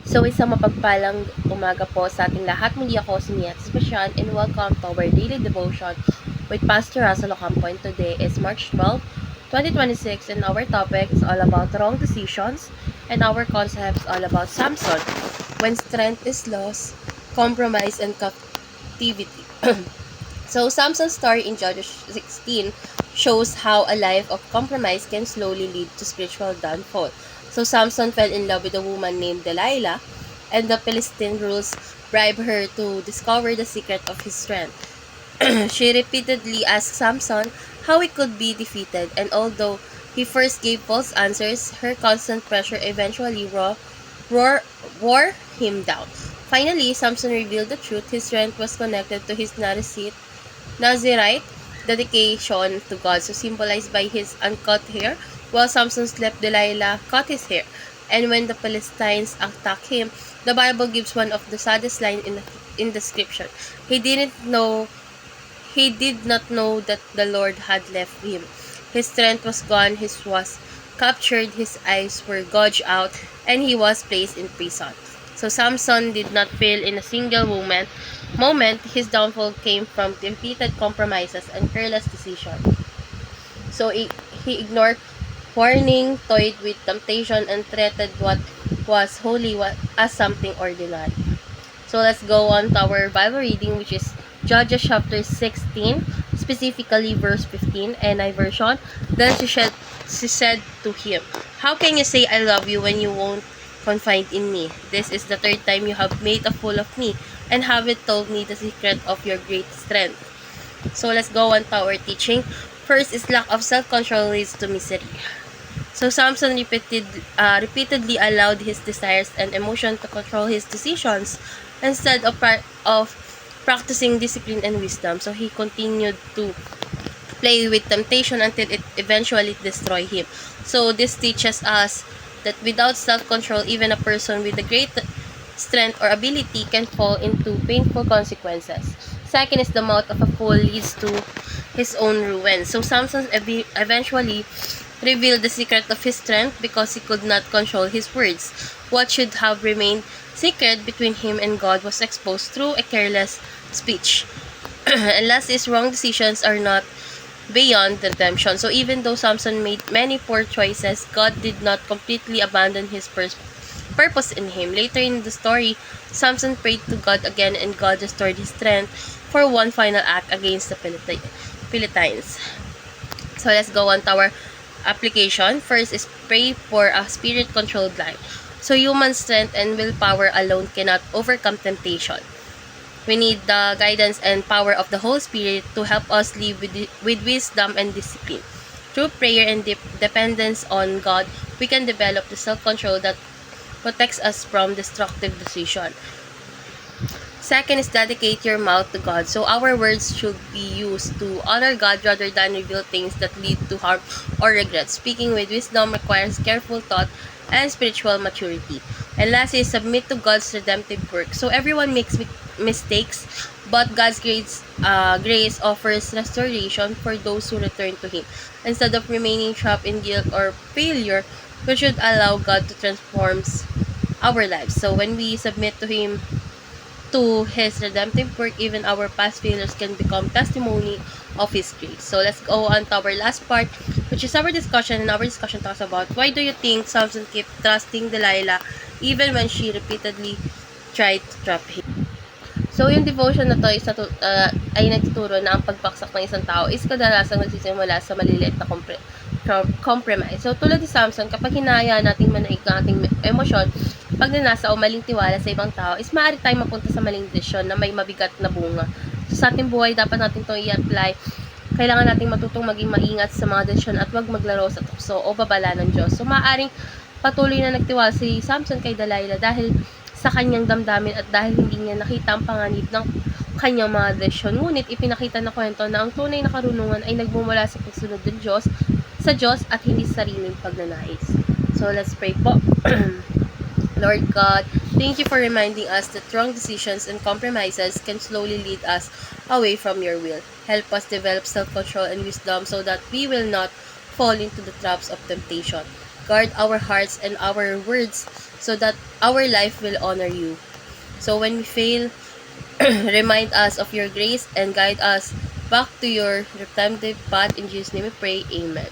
So, isang mapagpalang umaga po sa ating lahat. Muli ako si Mia Special and welcome to our daily devotion with Pastor Russell Ocampo. And today is March 12, 2026, and our topic is all about wrong decisions and our concepts all about Samson. When strength is lost, compromise, and captivity. So, Samson's story in Judges 16 shows how a life of compromise can slowly lead to spiritual downfall. So, Samson fell in love with a woman named Delilah, and the Philistine rules bribed her to discover the secret of his strength. She repeatedly asked Samson how he could be defeated, and although he first gave false answers, her constant pressure eventually wore him down. Finally, Samson revealed the truth. His strength was connected to his Nazirite dedication to God, so symbolized by his uncut hair. While Samson slept, Delilah cut his hair. And when the Philistines attacked him, the Bible gives one of the saddest lines in the scripture. He did not know that the Lord had left him. His strength was gone, his was captured, his eyes were gouged out, and he was placed in prison. So Samson did not fail in a single moment. His downfall came from repeated compromises and careless decisions. So he ignored warning, toyed with temptation, and treated what was holy as something ordinary. So let's go on to our Bible reading, which is Judges chapter 16, specifically verse 15, NI version. Then she said to him, "How can you say I love you when you won't confide in me? This is the third time you have made a fool of me and haven't told me the secret of your great strength." So let's go on to our teaching. First is lack of self-control leads to misery. So Samson repeatedly allowed his desires and emotion to control his decisions instead of practicing discipline and wisdom. So he continued to play with temptation until it eventually destroyed him. So this teaches us that without self-control, even a person with a great strength or ability can fall into painful consequences. Second is the mouth of a fool leads to his own ruin. So Samson eventually revealed the secret of his strength because he could not control his words. What should have remained secret between him and God was exposed through a careless speech. And last is wrong decisions are not beyond redemption. So even though Samson made many poor choices, God did not completely abandon his purpose in him. Later in the story, Samson prayed to God again and God restored his strength for one final act against the Philistines. So let's go on to our application. First is pray for a spirit-controlled life. So human strength and willpower alone cannot overcome temptation. We need the guidance and power of the Holy Spirit to help us live with wisdom and discipline. Through prayer and dependence on God, we can develop the self-control that protects us from destructive decision. Second is dedicate your mouth to God. So our words should be used to honor God rather than reveal things that lead to harm or regret. Speaking with wisdom requires careful thought and spiritual maturity. And last is submit to God's redemptive work. So everyone makes mistakes, but God's grace offers restoration for those who return to Him. Instead of remaining trapped in guilt or failure, we should allow God to transform our lives. So when we submit to Him, to His redemptive work, even our past failures can become testimony of His grace. So let's go on to our last part, which is our discussion. And our discussion talks about why do you think Samson kept trusting Delilah even when she repeatedly tried to trap him. So yung devotion na to is ay nagtuturo na ang pagbaksak ng isang tao is kadalasang nagsisimula sa maliliit na compromise. So tulad ni Samson, kapag hinaya natin manaig ng ating emosyon, pag nanasa o maling tiwala sa ibang tao, is maaari tayong mapunta sa maling desisyon na may mabigat na bunga. So sa ating buhay, dapat natin itong i-apply. Kailangan natin matutong maging maingat sa mga desisyon at huwag maglaro sa tukso o babala ng Diyos. So maaaring patuloy na nagtiwala si Samson kay Delilah dahil sa kanyang damdamin at dahil hindi niya nakita ang panganib ng kanyang mga desisyon. Ngunit ipinakita na kwento na ang tunay na karunungan ay nagmumula sa pagsunod ng Diyos, sa Diyos at hindi sa sariling pagnanais. So let's pray po. Lord God, thank you for reminding us that wrong decisions and compromises can slowly lead us away from your will. Help us develop self-control and wisdom so that we will not fall into the traps of temptation. Guard our hearts and our words so that our life will honor you. So when we fail, remind us of your grace and guide us back to your redemptive path. In Jesus' name we pray. Amen.